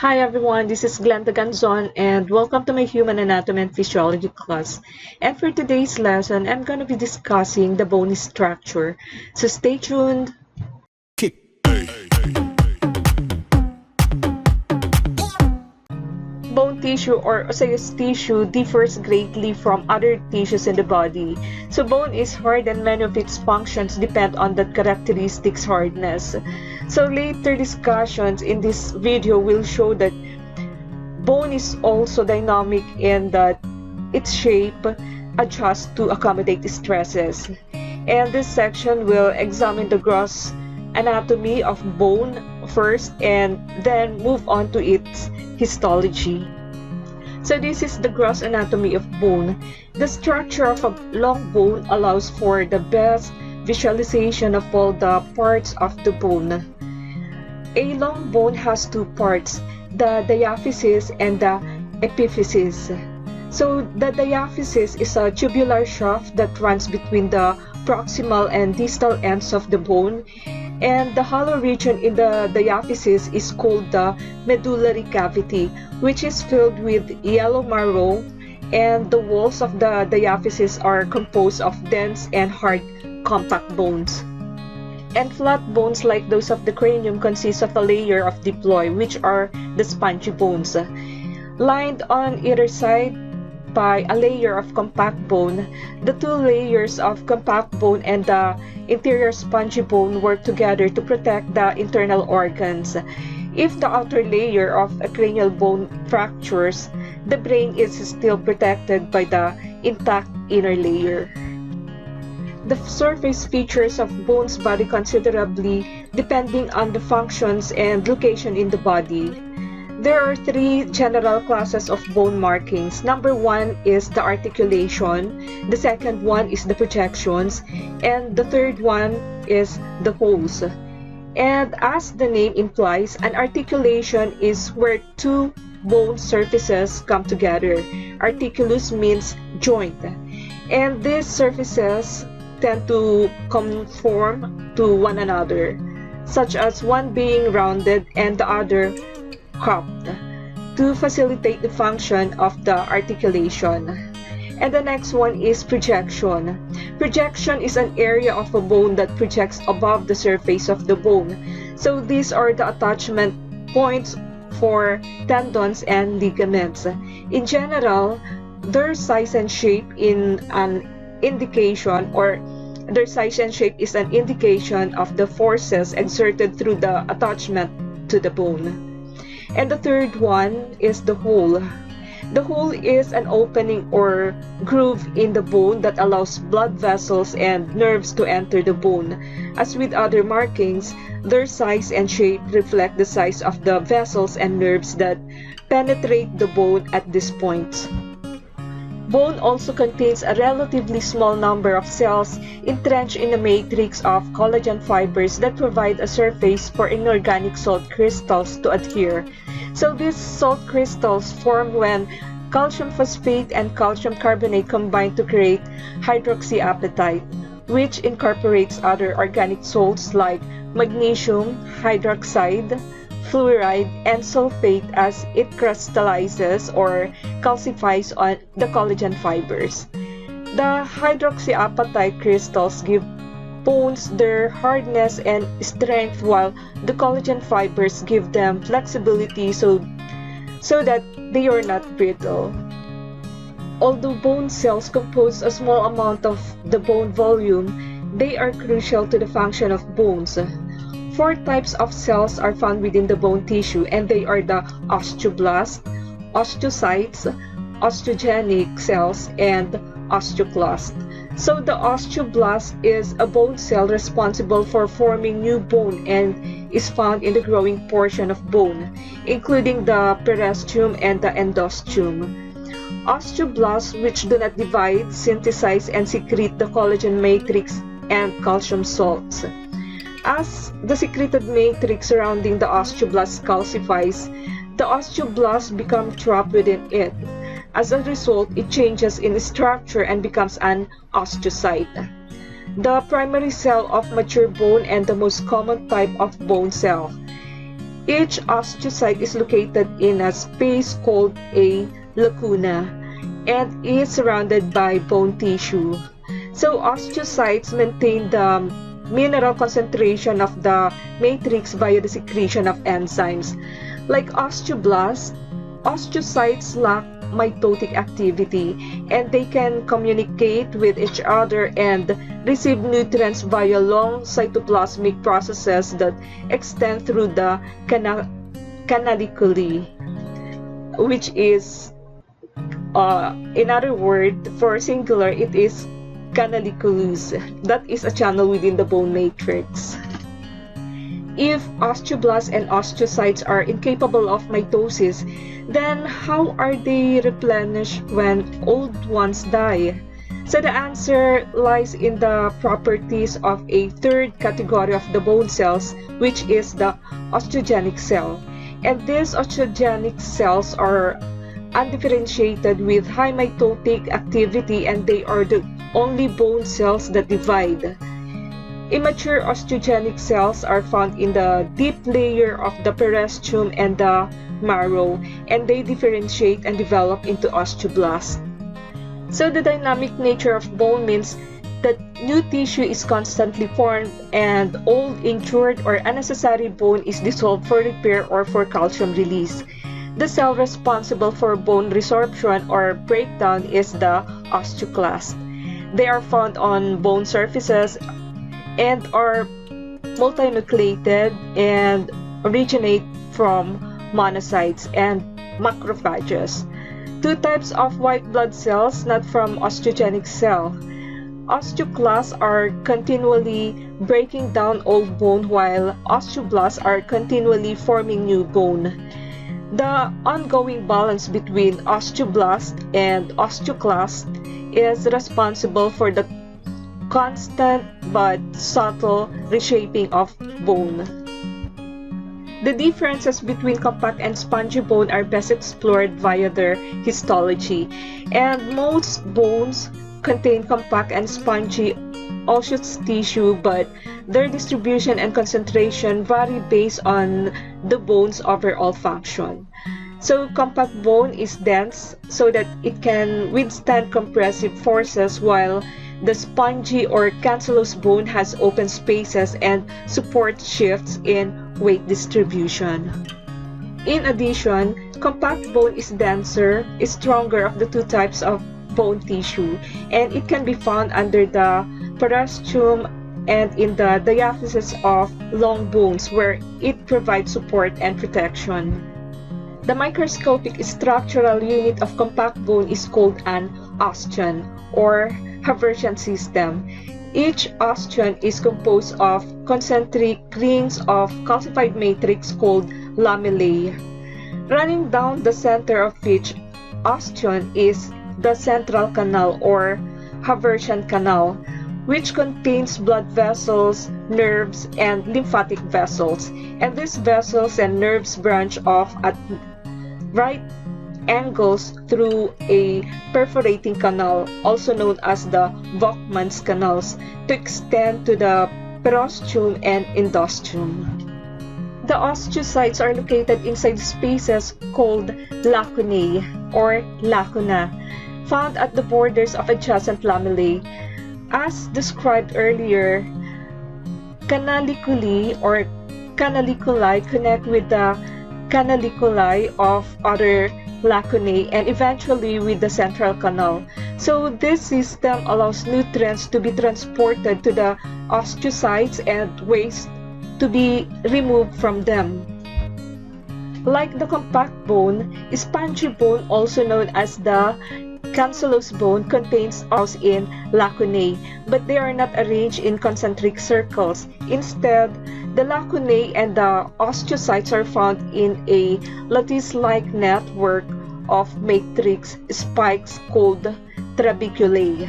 Hi everyone, this is Glenda Ganzon and welcome to my Human Anatomy and Physiology class. And for today's lesson, I'm going to be discussing the bone structure. So stay tuned. Bone tissue or osseous tissue differs greatly from other tissues in the body. So bone is hard and many of its functions depend on that characteristics hardness. So later discussions in this video will show that bone is also dynamic in that its shape adjusts to accommodate stresses. And this section will examine the gross anatomy of bone first and then move on to its histology. So this is the gross anatomy of bone. The structure of a long bone allows for the best visualization of all the parts of the bone. A long bone has two parts, the diaphysis and the epiphysis. So the diaphysis is a tubular shaft that runs between the proximal and distal ends of the bone, and the hollow region in the diaphysis is called the medullary cavity, which is filled with yellow marrow, and the walls of the diaphysis are composed of dense and hard compact bones. And flat bones like those of the cranium consist of a layer of diploid, which are the spongy bones. Lined on either side by a layer of compact bone, the two layers of compact bone and the interior spongy bone work together to protect the internal organs. If the outer layer of a cranial bone fractures, the brain is still protected by the intact inner layer. The surface features of bones vary considerably depending on the functions and location in the body. There are three general classes of bone markings. Number one is the articulation, the second one is the projections, and the third one is the holes. And as the name implies, an articulation is where two bone surfaces come together. Articulus means joint, and these surfaces tend to conform to one another, such as one being rounded and the other cropped, to facilitate the function of the articulation. And the next one is projection. Projection is an area of a bone that projects above the surface of the bone. So these are the attachment points for tendons and ligaments. In general, their size and shape is an indication of the forces exerted through the attachment to the bone. And the third one is the hole. The hole is an opening or groove in the bone that allows blood vessels and nerves to enter the bone. As with other markings, their size and shape reflect the size of the vessels and nerves that penetrate the bone at this point. Bone also contains a relatively small number of cells entrenched in a matrix of collagen fibers that provide a surface for inorganic salt crystals to adhere. So these salt crystals form when calcium phosphate and calcium carbonate combine to create hydroxyapatite, which incorporates other organic salts like magnesium hydroxide, fluoride, and sulfate as it crystallizes or calcifies on the collagen fibers. The hydroxyapatite crystals give bones their hardness and strength, while the collagen fibers give them flexibility so that they are not brittle. Although bone cells compose a small amount of the bone volume, they are crucial to the function of bones. Four types of cells are found within the bone tissue, and they are the osteoblasts, osteocytes, osteogenic cells, and osteoclasts. So the osteoblast is a bone cell responsible for forming new bone and is found in the growing portion of bone, including the periosteum and the endosteum. Osteoblasts, which do not divide, synthesize, and secrete the collagen matrix and calcium salts. As the secreted matrix surrounding the osteoblast calcifies, the osteoblast becomes trapped within it. As a result, it changes in structure and becomes an osteocyte. The primary cell of mature bone and the most common type of bone cell. Each osteocyte is located in a space called a lacuna and is surrounded by bone tissue. So osteocytes maintain the mineral concentration of the matrix via the secretion of enzymes. Like osteoblasts, osteocytes lack mitotic activity and they can communicate with each other and receive nutrients via long cytoplasmic processes that extend through the canaliculi, which is, in other words, for singular, it is canaliculus. That is a channel within the bone matrix. If osteoblasts and osteocytes are incapable of mitosis, then how are they replenished when old ones die? So the answer lies in the properties of a third category of the bone cells, which is the osteogenic cell. And these osteogenic cells are undifferentiated with high mitotic activity, and they are the only bone cells that divide. Immature osteogenic cells are found in the deep layer of the periosteum and the marrow, and they differentiate and develop into osteoblasts. So the dynamic nature of bone means that new tissue is constantly formed and old, injured, or unnecessary bone is dissolved for repair or for calcium release. The cell responsible for bone resorption or breakdown is the osteoclast. They are found on bone surfaces and are multinucleated and originate from monocytes and macrophages. Two types of white blood cells, not from osteogenic cell. Osteoclasts are continually breaking down old bone, while osteoblasts are continually forming new bone. The ongoing balance between osteoblast and osteoclast is responsible for the constant but subtle reshaping of bone. The differences between compact and spongy bone are best explored via their histology, and most bones contain compact and spongy osseous tissue, but their distribution and concentration vary based on the bone's overall function. So compact bone is dense so that it can withstand compressive forces, while the spongy or cancellous bone has open spaces and support shifts in weight distribution. In addition, compact bone is denser, is stronger of the two types of bone tissue, and it can be found under the periosteum and in the diaphysis of long bones, where it provides support and protection. The microscopic structural unit of compact bone is called an osteon or Haversian system. Each osteon is composed of concentric rings of calcified matrix called lamellae. Running down the center of each osteon is the central canal or Haversian canal, which contains blood vessels, nerves, and lymphatic vessels. And these vessels and nerves branch off at right angles through a perforating canal, also known as the Volkmann's canals, to extend to the periosteum and endosteum. The osteocytes are located inside spaces called lacunae or lacuna, found at the borders of adjacent lamellae. As described earlier, canaliculi or canaliculi connect with the canaliculi of other lacunae and eventually with the central canal. So this system allows nutrients to be transported to the osteocytes and waste to be removed from them. Like the compact bone, spongy bone, also known as the cancellous bone, contains osteocytes in lacunae, but they are not arranged in concentric circles. Instead, the lacunae and the osteocytes are found in a lattice-like network of matrix spikes called trabeculae.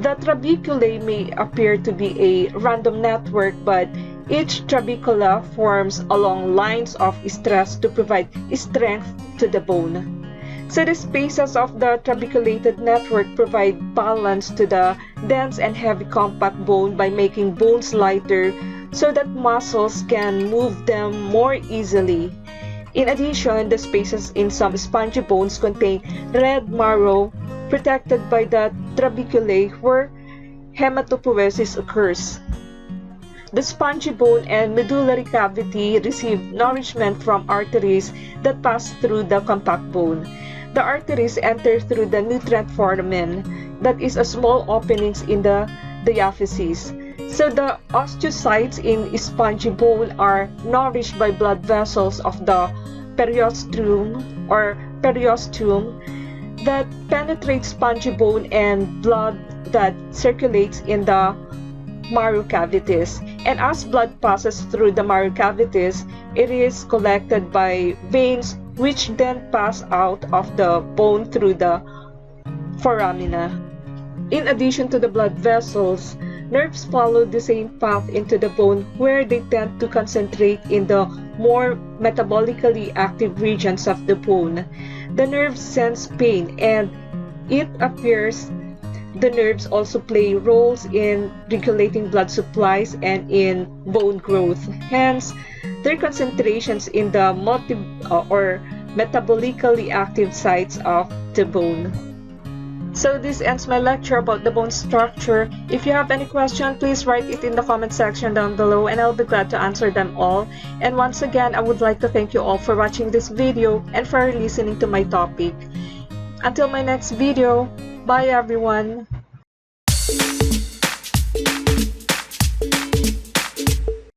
The trabeculae may appear to be a random network, but each trabecula forms along lines of stress to provide strength to the bone. So the spaces of the trabeculated network provide balance to the dense and heavy compact bone by making bones lighter so that muscles can move them more easily. In addition, the spaces in some spongy bones contain red marrow protected by the trabeculae where hematopoiesis occurs. The spongy bone and medullary cavity receive nourishment from arteries that pass through the compact bone. The arteries enter through the nutrient foramen, that is a small openings in the diaphyses. So the osteocytes in spongy bone are nourished by blood vessels of the periosteum that penetrates spongy bone and blood that circulates in the marrow cavities. And as blood passes through the marrow cavities, it is collected by veins which then pass out of the bone through the foramina. In addition to the blood vessels, nerves follow the same path into the bone where they tend to concentrate in the more metabolically active regions of the bone. The nerves sense pain, and it appears the nerves also play roles in regulating blood supplies and in bone growth. Hence, their concentrations in the metabolically active sites of the bone. So this ends my lecture about the bone structure. If you have any question, please write it in the comment section down below and I'll be glad to answer them all. And once again, I would like to thank you all for watching this video and for listening to my topic. Until my next video, bye everyone!